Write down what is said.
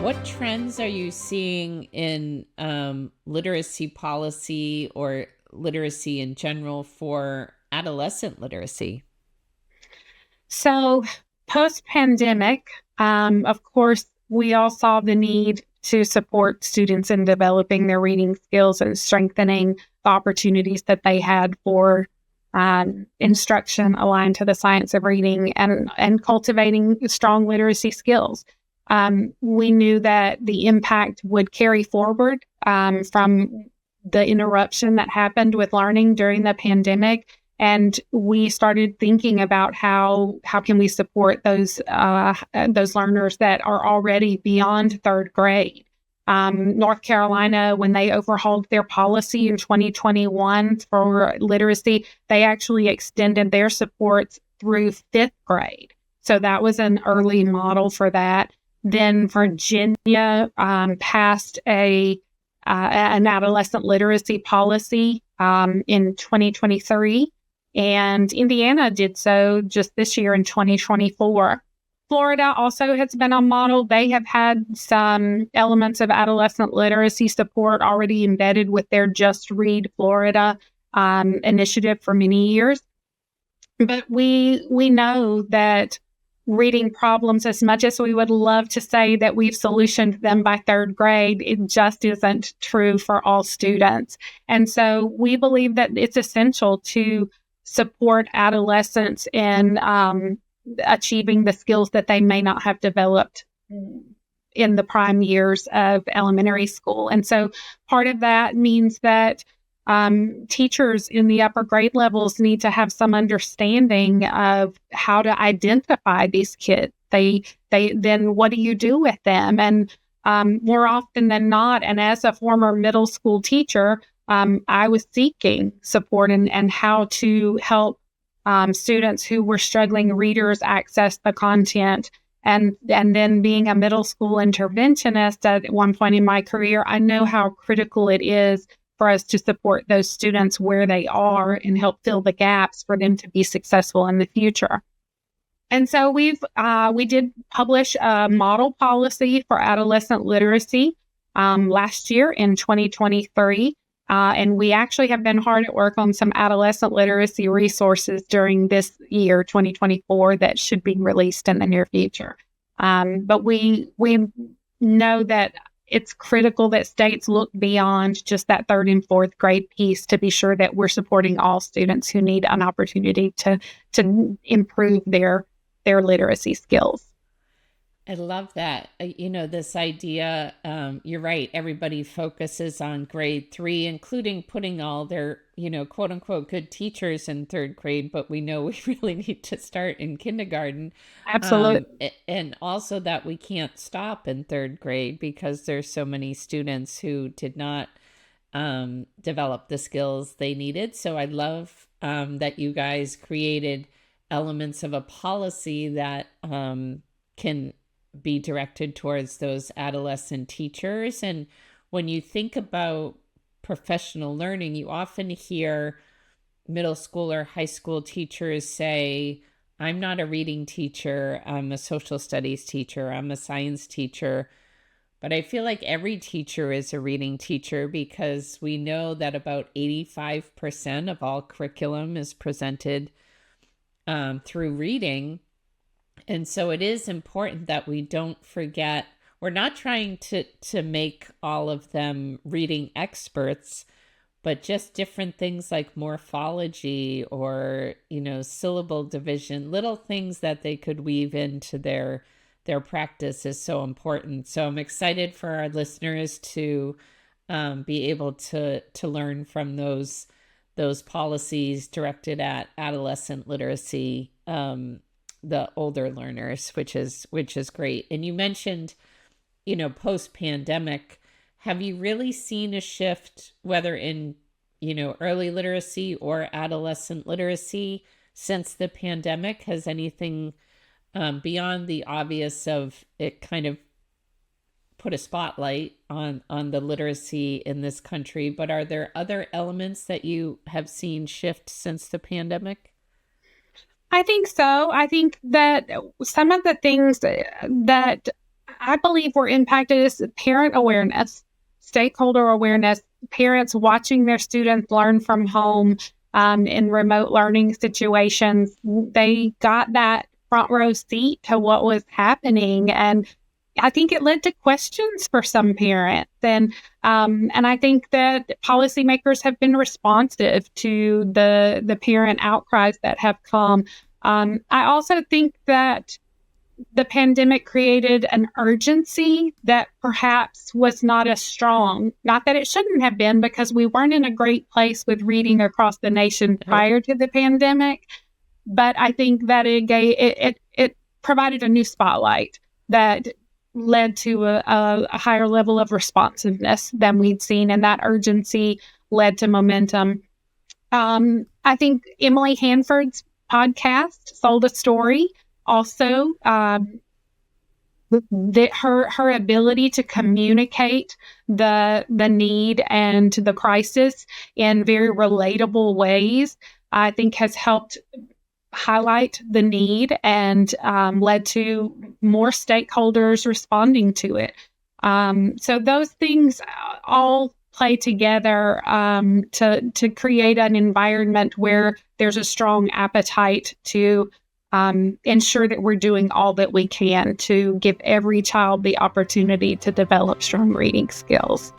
What trends are you seeing in literacy policy or literacy in general for adolescent literacy? So, post pandemic, of course, we all saw the need to support students in developing their reading skills and strengthening the opportunities that they had for instruction aligned to the science of reading and cultivating strong literacy skills. We knew that the impact would carry forward from the interruption that happened with learning during the pandemic, and we started thinking about how can we support those learners that are already beyond third grade. North Carolina, when they overhauled their policy in 2021 for literacy, they actually extended their supports through fifth grade. So that was an early model for that. Then Virginia passed an adolescent literacy policy in 2023. And Indiana did so just this year in 2024. Florida also has been a model. They have had some elements of adolescent literacy support already embedded with their Just Read Florida initiative for many years. But we know that reading problems, as much as we would love to say that we've solutioned them by third grade, it just isn't true for all students. And so we believe that it's essential to support adolescents in achieving the skills that they may not have developed in the prime years of elementary school. And so part of that means that teachers in the upper grade levels need to have some understanding of how to identify these kids. Then what do you do with them? And more often than not, and as a former middle school teacher, I was seeking support and how to help students who were struggling readers access the content. And then being a middle school interventionist at one point in my career, I know how critical it is for us to support those students where they are and help fill the gaps for them to be successful in the future. And so we did publish a model policy for adolescent literacy last year in 2023. And we actually have been hard at work on some adolescent literacy resources during this year, 2024, that should be released in the near future. But we know that it's critical that states look beyond just that third and fourth grade piece to be sure that we're supporting all students who need an opportunity to improve their literacy skills. I love that. This idea, you're right, everybody focuses on grade 3, including putting all their, quote unquote, good teachers in third grade, but we know we really need to start in kindergarten. Absolutely. And also that we can't stop in third grade because there's so many students who did not develop the skills they needed. So I love that you guys created elements of a policy that can be directed towards those adolescent teachers. And when you think about professional learning, you often hear middle school or high school teachers say, I'm not a reading teacher, I'm a social studies teacher, I'm a science teacher. But I feel like every teacher is a reading teacher because we know that about 85% of all curriculum is presented through reading. And so it is important that we don't forget, we're not trying to make all of them reading experts, but just different things like morphology or, syllable division, little things that they could weave into their practice is so important. So I'm excited for our listeners to be able to learn from those policies directed at adolescent literacy, the older learners, which is great. And you mentioned, post pandemic, have you really seen a shift, whether in, early literacy or adolescent literacy since the pandemic? Has anything beyond the obvious of it kind of put a spotlight on the literacy in this country, but are there other elements that you have seen shift since the pandemic? I think so. I think that some of the things that I believe were impacted is parent awareness, stakeholder awareness, parents watching their students learn from home in remote learning situations. They got that front row seat to what was happening. And I think it led to questions for some parents. And I think that policymakers have been responsive to the parent outcries that have come. I also think that the pandemic created an urgency that perhaps was not as strong. Not that it shouldn't have been, because we weren't in a great place with reading across the nation prior to the pandemic. But I think that it provided a new spotlight that led to a higher level of responsiveness than we'd seen, and that urgency led to momentum. I think Emily Hanford's podcast told a story. Also, her ability to communicate the need and the crisis in very relatable ways, I think, has helped highlight the need and led to more stakeholders responding to it. So those things all play together to create an environment where there's a strong appetite to ensure that we're doing all that we can to give every child the opportunity to develop strong reading skills.